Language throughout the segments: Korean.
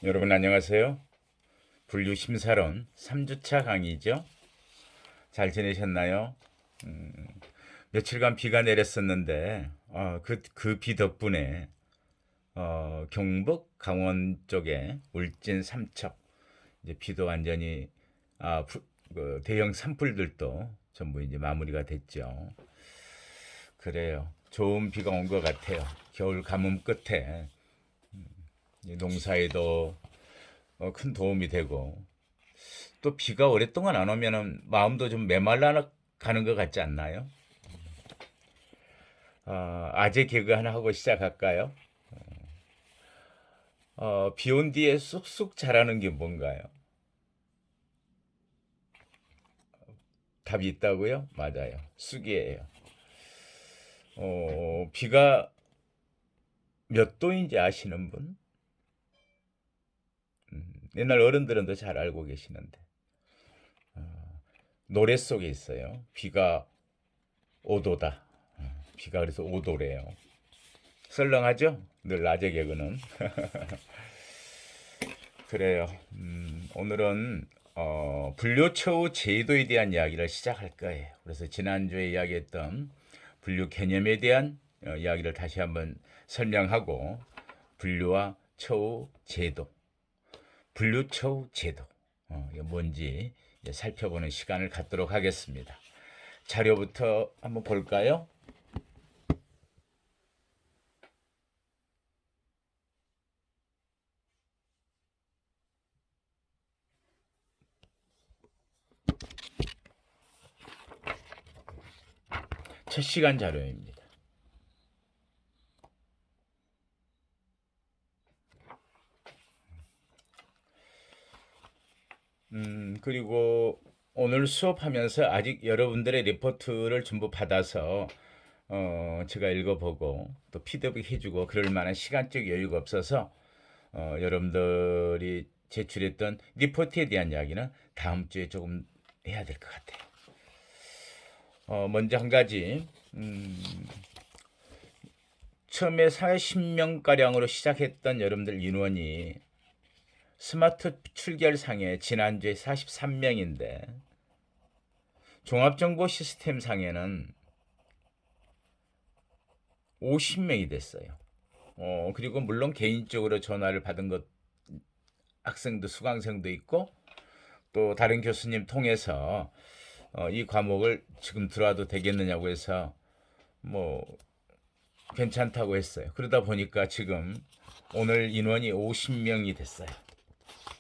여러분 안녕하세요. 분류 심사론 3주차 강의죠. 잘 지내셨나요? 며칠간 비가 내렸었는데 그 비 덕분에 경북 강원 쪽에 울진 삼척 이제 비도 완전히 대형 산불들도 전부 이제 마무리가 됐죠. 그래요. 좋은 비가 온 것 같아요. 겨울 가뭄 끝에 농사에도 큰 도움이 되고 또 비가 오랫동안 안 오면은 마음도 좀 메말라 가는 것 같지 않나요? 아재 개그 하나 하고 시작할까요? 비온 뒤에 쑥쑥 자라는 게 뭔가요? 답이 있다고요? 맞아요. 쑥이에요. 비가 몇 도인지 아시는 분? 옛날 어른들은 더 잘 알고 계시는데. 노래 속에 있어요. 비가 5도다. 비가 그래서 5도래요. 썰렁하죠? 늘 낮에 개그는. 그래요. 오늘은 분류처우 제도에 대한 이야기를 시작할 거예요. 그래서 지난주에 이야기했던 분류 개념에 대한 이야기를 다시 한번 설명하고 분류와 처우 제도, 분류처우 제도 이게 뭔지 이제 살펴보는 시간을 갖도록 하겠습니다. 자료부터 한번 볼까요? 첫 시간 자료입니다. 그리고 오늘 수업하면서 아직 여러분들의 리포트를 전부 받아서 제가 읽어보고 또 피드백 해주고 그럴 만한 시간적 여유가 없어서 여러분들이 제출했던 리포트에 대한 이야기는 다음 주에 조금 해야 될 것 같아요. 먼저 한 가지 처음에 40명가량으로 시작했던 여러분들 인원이 스마트 출결상에 지난주에 43명인데 종합정보 시스템 상에는 50명이 됐어요. 그리고 물론 개인적으로 전화를 받은 것 학생도 수강생도 있고 또 다른 교수님 통해서 이 과목을 지금 들어와도 되겠느냐고 해서 뭐 괜찮다고 했어요. 그러다 보니까 지금 오늘 인원이 50명이 됐어요.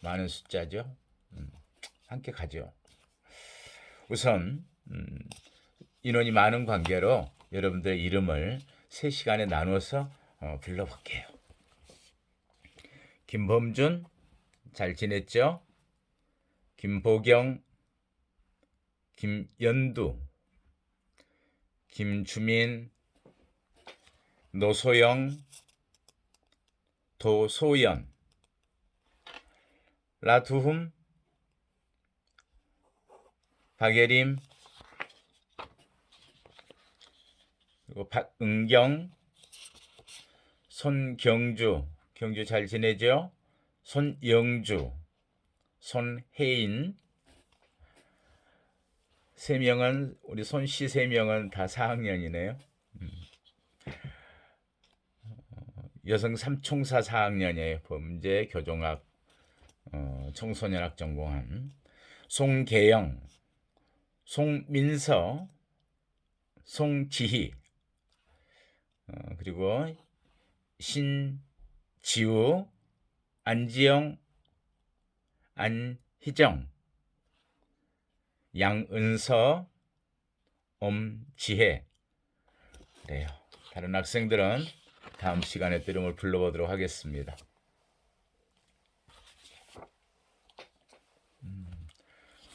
많은 숫자죠. 함께 가죠. 우선 인원이 많은 관계로 여러분들의 이름을 3시간에 나눠서 불러볼게요. 김범준 잘 지냈죠? 김보경, 김연두, 김주민, 노소영, 도소연, 라두흠, 박예림, 그리고 박은경, 손경주, 경주 잘 지내죠? 손영주, 손혜인, 3명은 우리 손씨 3명은 다 4학년이네요. 여성 삼총사 4학년이에요. 범죄 교종학 청소년학 전공한 송계영, 송민서, 송지희 그리고 신지우, 안지영, 안희정, 양은서, 엄지혜. 그래요. 다른 학생들은 다음 시간에 또 이름을 불러보도록 하겠습니다.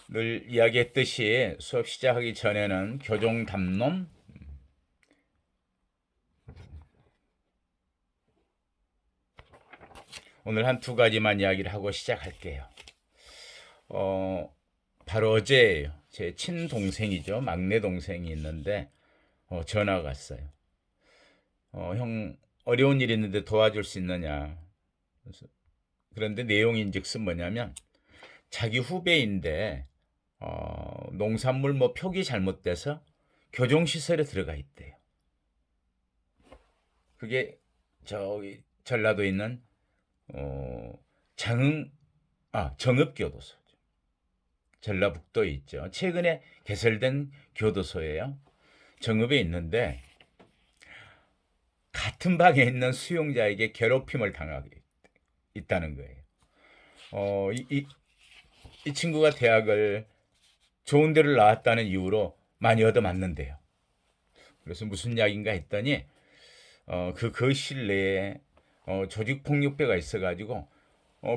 늘 이야기했듯이 수업 시작하기 전에는 교종 담론 오늘 한 2가지만 이야기를 하고 시작할게요. 바로 어제예요. 제 친동생이죠. 막내 동생이 있는데 전화가 왔어요. 형 어려운 일 있는데 도와줄 수 있느냐. 그래서 그런데 내용인즉슨 뭐냐면 자기 후배인데 농산물 뭐 표기 잘못돼서 교정시설에 들어가 있대요. 그게 저기 전라도에 있는 장흥 정읍교도소, 전라북도에 있죠. 최근에 개설된 교도소예요. 정읍에 있는데 같은 방에 있는 수용자에게 괴롭힘을 당하고 있다는 거예요. 이 친구가 대학을 좋은 데를 나왔다는 이유로 많이 얻어맞는데요. 그래서 무슨 이야기인가 했더니 그 거실 내에 조직폭력배가 있어가지고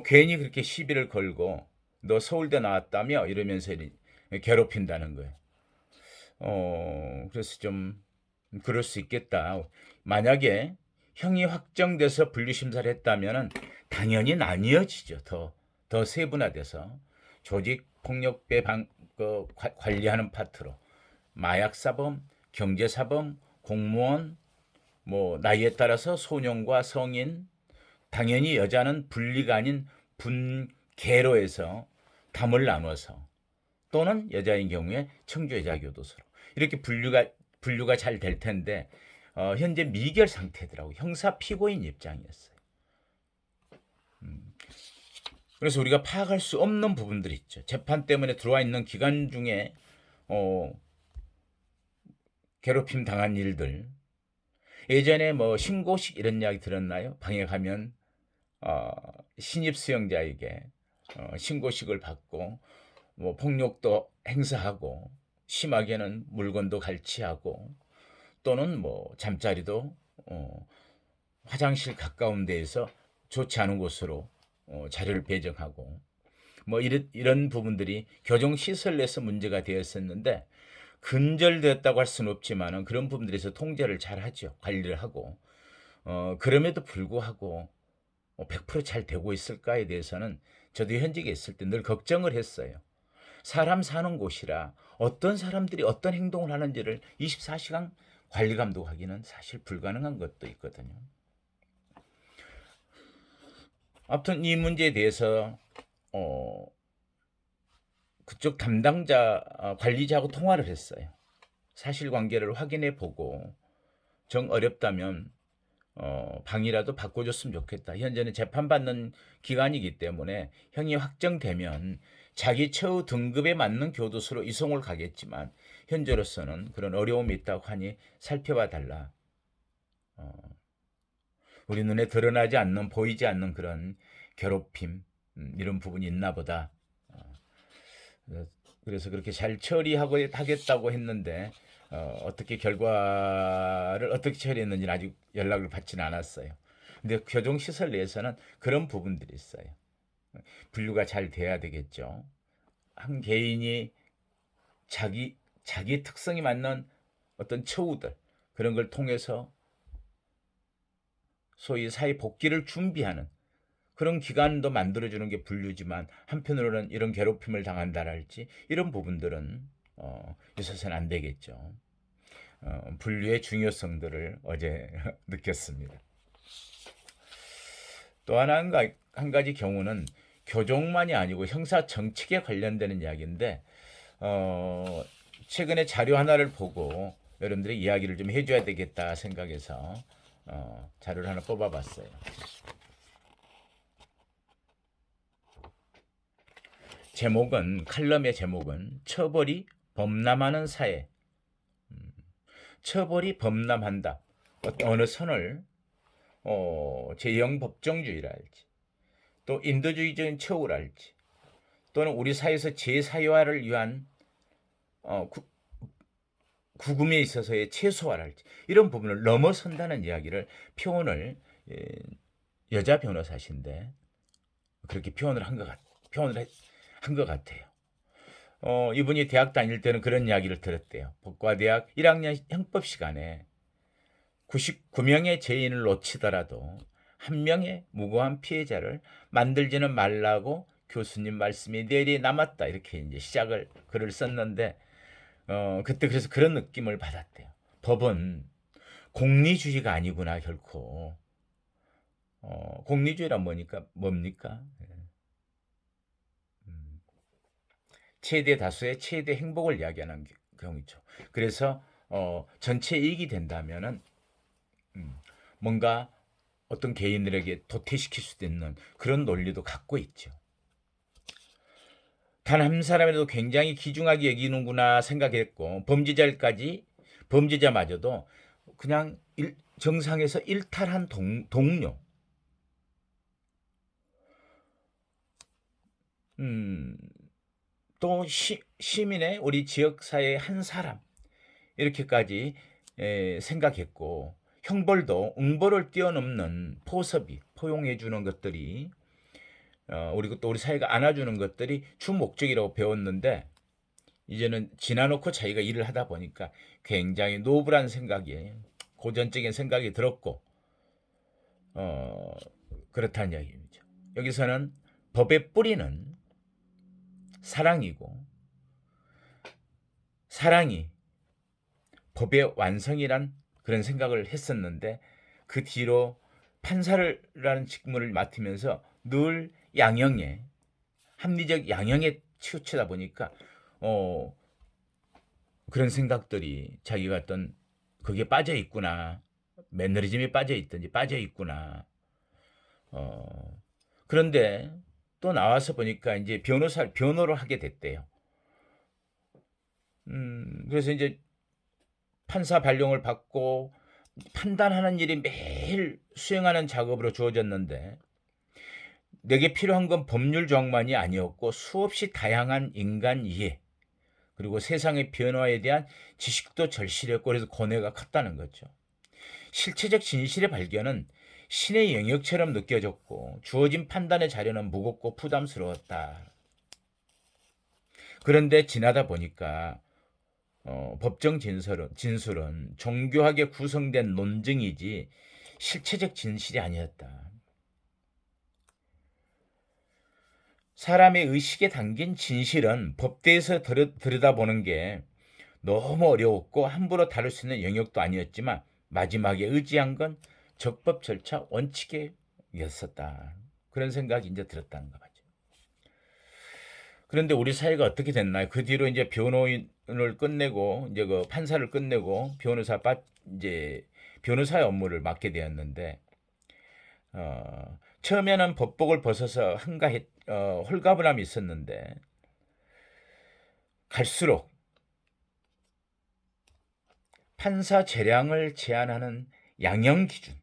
괜히 그렇게 시비를 걸고 너 서울대 나왔다며 이러면서 괴롭힌다는 거예요. 그래서 좀 그럴 수 있겠다. 만약에 형이 확정돼서 분류심사를 했다면 당연히 나뉘어지죠. 더 세분화돼서 조직폭력배 관리하는 파트로 마약사범, 경제사범, 공무원, 뭐 나이에 따라서 소년과 성인, 당연히 여자는 분리가 아닌 분계로 해서 담을 나눠서 또는 여자인 경우에 청주여자교도소로 이렇게 분류가 잘 될 텐데 현재 미결 상태더라고. 형사 피고인 입장이었어요. 그래서 우리가 파악할 수 없는 부분들이 있죠. 재판 때문에 들어와 있는 기간 중에 괴롭힘 당한 일들. 예전에 뭐 신고식 이런 이야기 들었나요? 방에 가면 신입 수용자에게 신고식을 받고 뭐 폭력도 행사하고 심하게는 물건도 갈취하고 또는 뭐 잠자리도 화장실 가까운 데에서 좋지 않은 곳으로 자료를 배정하고 뭐 이런 부분들이 교정 시설 내에서 문제가 되었었는데 근절되었다고 할 수는 없지만 그런 부분들에서 통제를 잘 하죠. 관리를 하고 그럼에도 불구하고 100%잘 되고 있을까에 대해서는 저도 현직에 있을 때 늘 걱정을 했어요. 사람 사는 곳이라 어떤 사람들이 어떤 행동을 하는지를 24시간 관리 감독하기는 사실 불가능한 것도 있거든요. 아무튼 이 문제에 대해서 그쪽 담당자 관리자하고 통화를 했어요. 사실관계를 확인해 보고 정 어렵다면 방이라도 바꿔줬으면 좋겠다. 현재는 재판받는 기간이기 때문에 형이 확정되면 자기 처우 등급에 맞는 교도소로 이송을 가겠지만 현재로서는 그런 어려움이 있다고 하니 살펴봐 달라. 우리 눈에 드러나지 않는 보이지 않는 그런 괴롭힘 이런 부분이 있나 보다. 그래서 그렇게 잘 처리하고 하겠다고 했는데 어떻게 결과를 어떻게 처리했는지는 아직 연락을 받지는 않았어요. 근데 교정시설 내에서는 그런 부분들이 있어요. 분류가 잘 돼야 되겠죠. 한 개인이 자기 특성이 맞는 어떤 처우들 그런 걸 통해서 소위 사회 복귀를 준비하는 그런 기간도 만들어주는 게 분류지만 한편으로는 이런 괴롭힘을 당한다랄지 이런 부분들은 있어서는 안 되겠죠. 분류의 중요성들을 어제 느꼈습니다. 또 한 가지 경우는 교정만이 아니고 형사 정책에 관련되는 이야기인데 최근에 자료 하나를 보고 여러분들의 이야기를 좀 해줘야 되겠다 생각해서 자료를 하나 뽑아봤어요. 칼럼의 제목은 처벌이 범람하는 사회. 처벌이 범람한다. 어느 선을 제형 법정주의랄지 또 인도주의적인 처우랄지 또는 우리 사회에서 제사회화를 위한 구금에 있어서의 최소화랄지 이런 부분을 넘어선다는 이야기를 표현을 여자 변호사신데 그렇게 표현을 한 것 같아요. 이분이 대학 다닐 때는 그런 이야기를 들었대요. 법과대학 1학년 형법 시간에 99명의 죄인을 놓치더라도 한 명의 무고한 피해자를 만들지는 말라고 교수님 말씀이 내리 남았다. 이렇게 이제 글을 썼는데 그때 그래서 그런 느낌을 받았대요. 법은 공리주의가 아니구나 결코. 공리주의란 뭡니까? 음, 최대 다수의 최대 행복을 이야기하는 경우죠. 그래서 전체 이익이 된다면은 뭔가 어떤 개인들에게 도태시킬 수도 있는 그런 논리도 갖고 있죠. 단 한 사람이라도 굉장히 귀중하게 여기는구나 생각했고 범죄자마저도 그냥 정상에서 일탈한 동료, 또 시민의 우리 지역 사회의 한 사람 이렇게까지 생각했고 형벌도 응벌을 뛰어넘는 포용해 주는 것들이 우리 사회가 안아주는 것들이 주 목적이라고 배웠는데 이제는 지나놓고 자기가 일을 하다 보니까 굉장히 노블한 생각이 고전적인 생각이 들었고 그렇다는 이야기죠. 여기서는 법의 뿌리는 사랑이고 사랑이 법의 완성이란 그런 생각을 했었는데 그 뒤로 판사라는 직무를 맡으면서 늘 양형에 합리적 양형에 치우치다 보니까 그런 생각들이 자기가 어떤 거기에 빠져 있구나, 매너리즘에 빠져 있든지 빠져 있구나. 그런데 또 나와서 보니까 이제 변호를 하게 됐대요. 그래서 이제 판사 발령을 받고 판단하는 일이 매일 수행하는 작업으로 주어졌는데 내게 필요한 건 법률 조항만이 아니었고 수없이 다양한 인간 이해 그리고 세상의 변화에 대한 지식도 절실했고 그래서 고뇌가 컸다는 거죠. 실체적 진실의 발견은 신의 영역처럼 느껴졌고 주어진 판단의 자료는 무겁고 부담스러웠다. 그런데 지나다 보니까 법정 진술은 정교하게 구성된 논증이지 실체적 진실이 아니었다. 사람의 의식에 담긴 진실은 법대에서 들여다보는 게 너무 어려웠고 함부로 다룰 수 있는 영역도 아니었지만 마지막에 의지한 건 적법 절차 원칙이었었다. 그런 생각이 이제 들었다는 거죠. 그런데 우리 사회가 어떻게 됐나요? 그 뒤로 이제 변호인을 끝내고 이제 그 판사를 끝내고 이제 변호사의 업무를 맡게 되었는데 처음에는 법복을 벗어서 홀가분함이 있었는데 갈수록 판사 재량을 제한하는 양형 기준,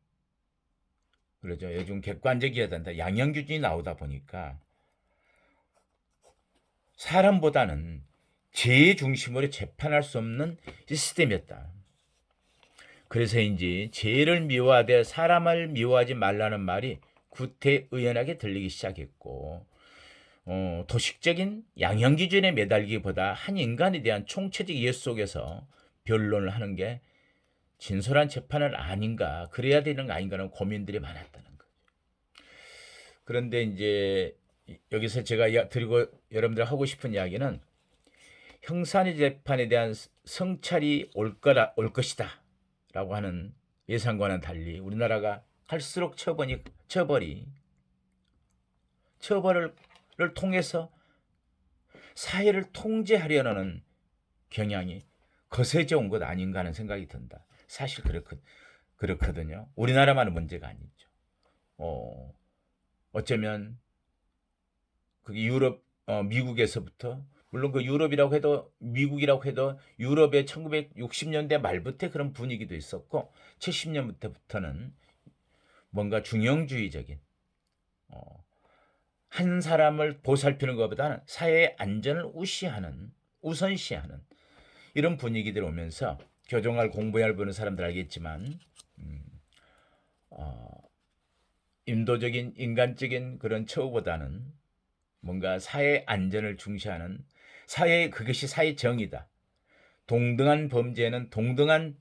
그러죠. 요즘 객관적이어야 된다. 양형 기준이 나오다 보니까 사람보다는 죄 중심으로 재판할 수 없는 시스템이었다. 그래서인지 죄를 미워하되 사람을 미워하지 말라는 말이 구태의연하게 들리기 시작했고 도식적인 양형 기준에 매달기보다 한 인간에 대한 총체적 이해 속에서 변론을 하는 게 진솔한 재판은 아닌가, 그래야 되는 거 아닌가라는 고민들이 많았다는 거죠. 그런데 이제 여기서 제가 드리고 여러분들 하고 싶은 이야기는 형사의 재판에 대한 성찰이 올 것이다 라고 하는 예상과는 달리 우리나라가 할수록 처벌을 통해서 사회를 통제하려는 경향이 거세져 온 것 아닌가 하는 생각이 든다. 사실 그렇거든요. 우리나라만의 문제가 아니죠. 어쩌면 그게 미국에서부터 물론 그 유럽이라고 해도 미국이라고 해도 유럽의 1960년대 말부터 그런 분위기도 있었고 70년부터는 뭔가 중형주의적인 한 사람을 보살피는 것보다는 사회의 안전을 우선시하는 이런 분위기들이 오면서 교정할 공부할 보는 사람들 알겠지만 인도적인 인간적인 그런 처우보다는 뭔가 사회 안전을 중시하는 그것이 사회 정의다. 동등한 범죄에는 동등한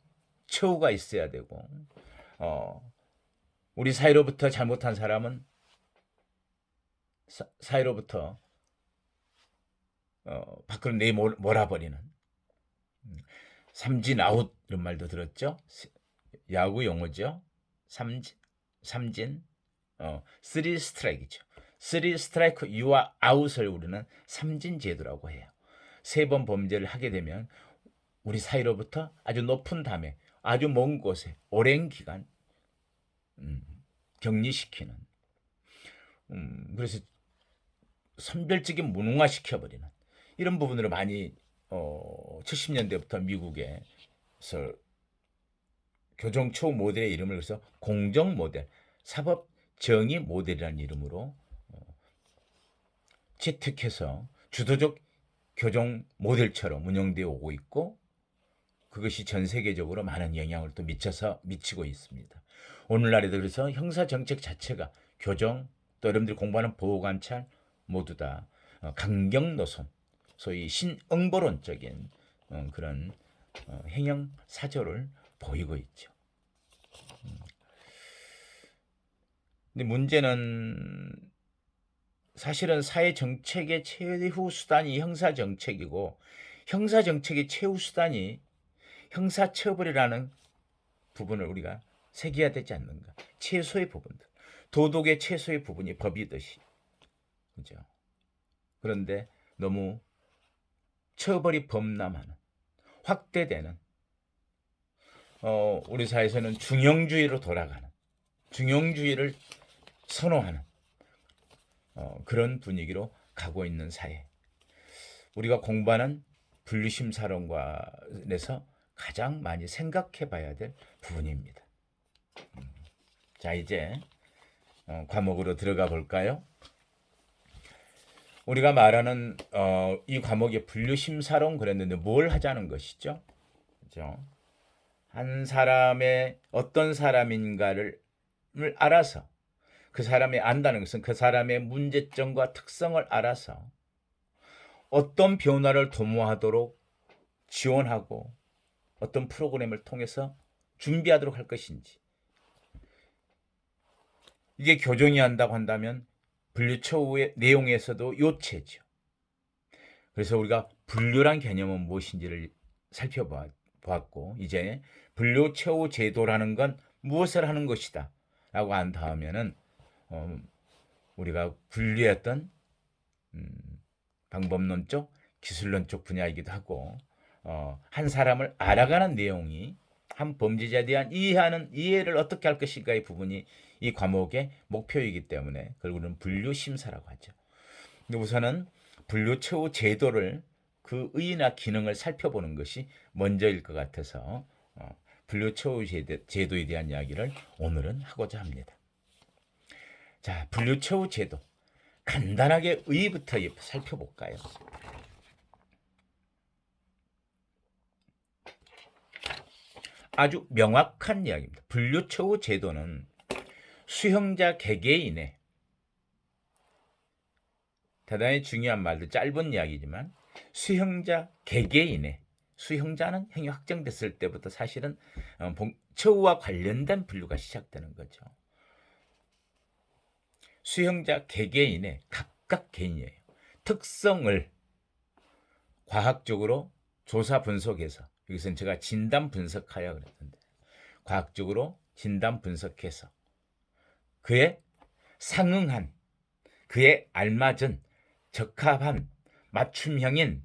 처우가 있어야 되고 우리 사회로부터 잘못한 사람은 사회로부터 밖으로 몰아버리는 삼진 아웃 이런 말도 들었죠. 야구 용어죠. 삼진 쓰리 스트라이크죠. 쓰리 스트라이크 유아 아웃을 우리는 삼진 제도라고 해요. 3번 범죄를 하게 되면 우리 사이로부터 아주 높은 담에 아주 먼 곳에 오랜 기간 격리시키는 그래서 선별적인 무능화시켜버리는 이런 부분으로 많이 70년대부터 미국에서 교정 처우 모델의 이름을 그래서 공정 모델, 사법 정의 모델이라는 이름으로 채택해서 주도적 교정 모델처럼 운영되어 오고 있고 그것이 전 세계적으로 많은 영향을 또 미치고 있습니다. 오늘날에도 그래서 형사 정책 자체가 교정 또 여러분들이 공부하는 보호관찰 모두 다 강경 노선, 소위 신응보론적인 그런 행영 사조를 보이고 있죠. 근데 문제는 사실은 사회 정책의 최후 수단이 형사 정책이고 형사 정책의 최후 수단이 형사 처벌이라는 부분을 우리가 새겨야 되지 않는가? 최소의 부분들, 도덕의 최소의 부분이 법이듯이, 그죠? 그런데 너무 처벌이 범람하는, 확대되는, 우리 사회에서는 중형주의로 돌아가는, 중형주의를 선호하는 그런 분위기로 가고 있는 사회. 우리가 공부하는 분류심사론관에서 가장 많이 생각해 봐야 될 부분입니다. 자, 이제 과목으로 들어가 볼까요? 우리가 말하는 이 과목의 분류심사론 그랬는데 뭘 하자는 것이죠? 그죠? 한 사람의 어떤 사람인가를 알아서 그 사람이 안다는 것은 그 사람의 문제점과 특성을 알아서 어떤 변화를 도모하도록 지원하고 어떤 프로그램을 통해서 준비하도록 할 것인지, 이게 교정이 한다고 한다면 분류처우의 내용에서도 요체죠. 그래서 우리가 분류란 개념은 무엇인지를 살펴보았고 이제 분류처우 제도라는 건 무엇을 하는 것이다 라고 한 다음에는 우리가 분류했던 방법론적, 기술론적 분야이기도 하고 한 사람을 알아가는 내용이 한 범죄자에 대한 이해를 어떻게 할 것인가의 부분이 이 과목의 목표이기 때문에 그걸 우리는 분류심사라고 하죠. 근데 우선은 분류처우 제도를 그 의의나 기능을 살펴보는 것이 먼저일 것 같아서 분류처우 제도에 대한 이야기를 오늘은 하고자 합니다. 자, 분류처우 제도 간단하게 의의부터 살펴볼까요? 아주 명확한 이야기입니다. 분류처우 제도는 수형자 개개인의 대단히 중요한 말도 짧은 이야기지만 수형자 개개인의 수형자는 형이 확정됐을 때부터 사실은 처우와 관련된 분류가 시작되는 거죠. 수형자 개개인의 각각 개인이에요. 특성을 과학적으로 조사 분석해서 여기서는 제가 진단 분석하여 그랬는데 과학적으로 진단 분석해서 그에 상응한 그에 알맞은 적합한 맞춤형인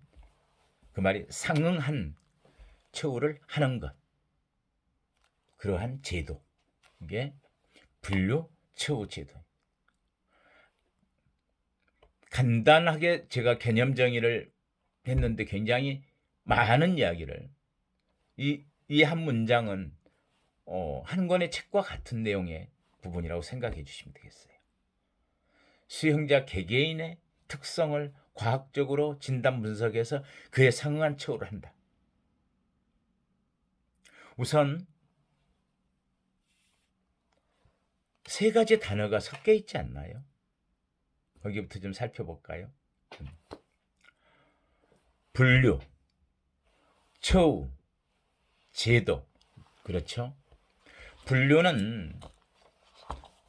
그 말이 상응한 처우를 하는 것 그러한 제도 이게 분류 처우 제도. 간단하게 제가 개념 정의를 했는데 굉장히 많은 이야기를 이 한 문장은 한 권의 책과 같은 내용의 부분이라고 생각해 주시면 되겠어요. 수형자 개개인의 특성을 과학적으로 진단 분석해서 그에 상응한 처우를 한다. 우선 세 가지 단어가 섞여 있지 않나요? 거기부터 좀 살펴볼까요? 분류, 처우, 제도. 그렇죠? 분류는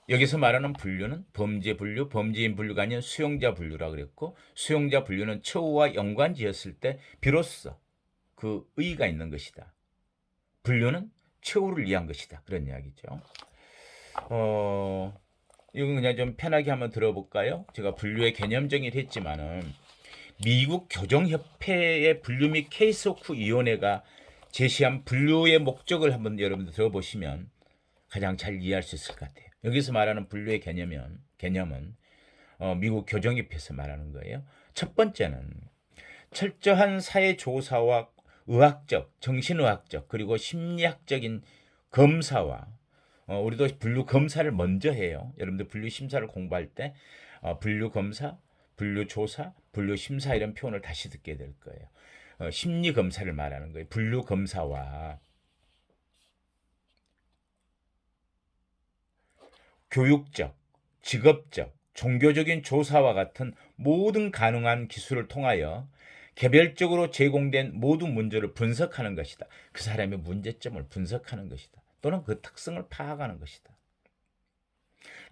여기서 말하는 분류는 범죄 분류, 범죄인 분류가 아닌 수용자 분류라고 그랬고 수용자 분류는 처우와 연관지었을 때 비로소 그 의의가 있는 것이다. 분류는 처우를 위한 것이다. 그런 이야기죠. 이건 그냥 좀 편하게 한번 들어볼까요? 제가 분류의 개념 정의를 했지만은 미국 교정협회의 분류 및 케이스워크 위원회가 제시한 분류의 목적을 한번 여러분들 들어보시면 가장 잘 이해할 수 있을 것 같아요. 여기서 말하는 분류의 개념은 미국 교정협회에서 말하는 거예요. 첫 번째는 철저한 사회 조사와 의학적, 정신의학적 그리고 심리학적인 검사와 우리도 분류 검사를 먼저 해요. 여러분들 분류 심사를 공부할 때 분류 검사, 분류 조사, 분류 심사 이런 표현을 다시 듣게 될 거예요. 심리 검사를 말하는 거예요. 분류 검사와 교육적, 직업적, 종교적인 조사와 같은 모든 가능한 기술을 통하여 개별적으로 제공된 모든 문제를 분석하는 것이다. 그 사람의 문제점을 분석하는 것이다. 또는 그 특성을 파악하는 것이다.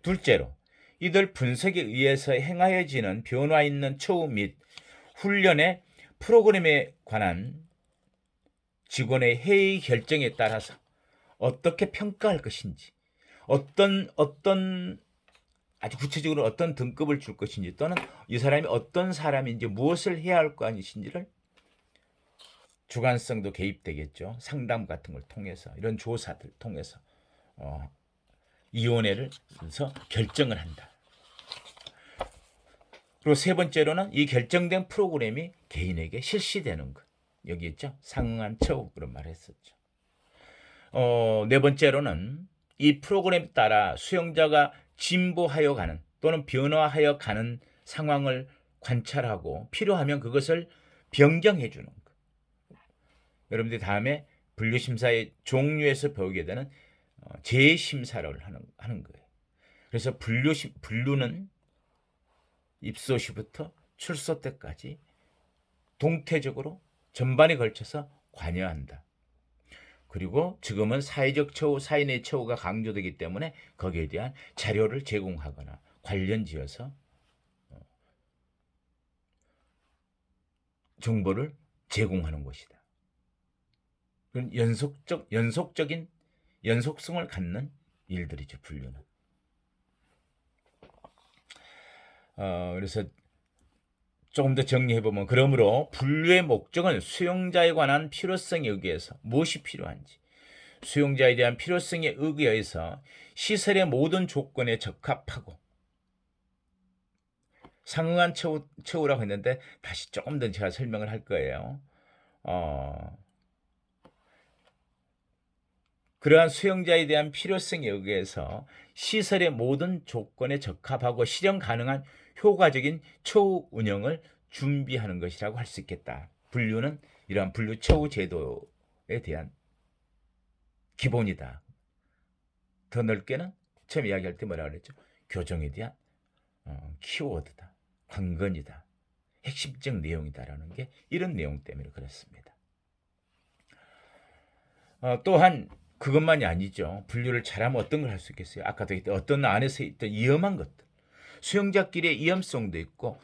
둘째로 이들 분석에 의해서 행하여지는 변화 있는 처우 및 훈련의 프로그램에 관한 직원의 회의 결정에 따라서 어떻게 평가할 것인지 어떤 아주 구체적으로 어떤 등급을 줄 것인지 또는 이 사람이 어떤 사람인지 무엇을 해야 할 것인지를 주관성도 개입되겠죠. 상담 같은 걸 통해서 이런 조사들 통해서 위원회를 해서 결정을 한다. 그리고 세 번째로는 이 결정된 프로그램이 개인에게 실시되는 것. 여기 있죠. 상응한 처우 그런 말 했었죠. 네 번째로는 이 프로그램에 따라 수용자가 진보하여 가는 또는 변화하여 가는 상황을 관찰하고 필요하면 그것을 변경해 주는 것. 여러분들이 다음에 분류심사의 종류에서 배우게 되는 재심사를 하는 거예요. 그래서 분류는 입소시부터 출소 때까지 동태적으로 전반에 걸쳐서 관여한다. 그리고 지금은 사회적 처우, 사인의 처우가 강조되기 때문에 거기에 대한 자료를 제공하거나 관련 지어서 정보를 제공하는 것이다. 그런 연속적인 연속성을 갖는 일들이죠. 분류는. 그래서 조금 더 정리해보면 그러므로 분류의 목적은 수용자에 관한 필요성에 의해서 무엇이 필요한지 수용자에 대한 필요성에 의해서 시설의 모든 조건에 적합하고 상응한 처우라고 했는데 다시 조금 더 제가 설명을 할 거예요. 그러한 수용자에 대한 필요성에 의해서 시설의 모든 조건에 적합하고 실현 가능한 효과적인 처우 운영을 준비하는 것이라고 할 수 있겠다. 분류는 이러한 분류 처우 제도에 대한 기본이다. 더 넓게는 처음 이야기할 때 뭐라고 그랬죠? 교정에 대한 키워드다. 관건이다. 핵심적 내용이다라는 게 이런 내용 때문에 그렇습니다. 또한 그것만이 아니죠. 분류를 잘하면 어떤 걸 할 수 있겠어요? 아까도 했던 어떤 안에서 있던 위험한 것들. 수용자끼리의 위험성도 있고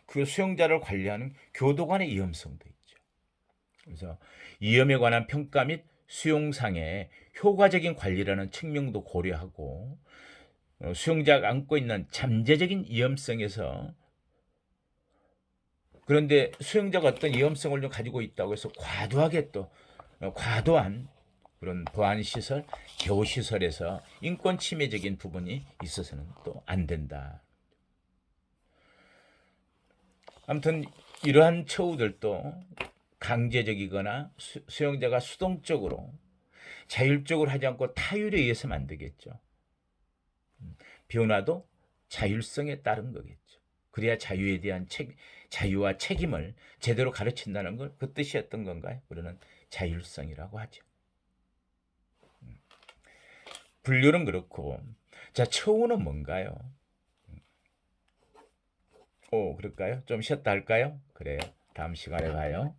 그 수용자를 관리하는 교도 간의 위험성도 있죠. 그래서 위험에 관한 평가 및 수용상의 효과적인 관리라는 측면도 고려하고 수용자가 안고 있는 잠재적인 위험성에서 그런데 수용자가 어떤 위험성을 좀 가지고 있다고 해서 과도하게 또 과도한 그런 보안시설, 교시설에서 인권 침해적인 부분이 있어서는 또 안 된다. 아무튼 이러한 처우들도 강제적이거나 수용자가 수동적으로 자율적으로 하지 않고 타율에 의해서 만들겠죠. 변화도 자율성에 따른 거겠죠. 그래야 자유에 대한 자유와 책임을 제대로 가르친다는 걸 그 뜻이었던 건가요? 우리는 자율성이라고 하죠. 분류는 그렇고 자 처우는 뭔가요? 그럴까요? 좀 쉬었다 할까요? 그래요. 다음 시간에 봐요.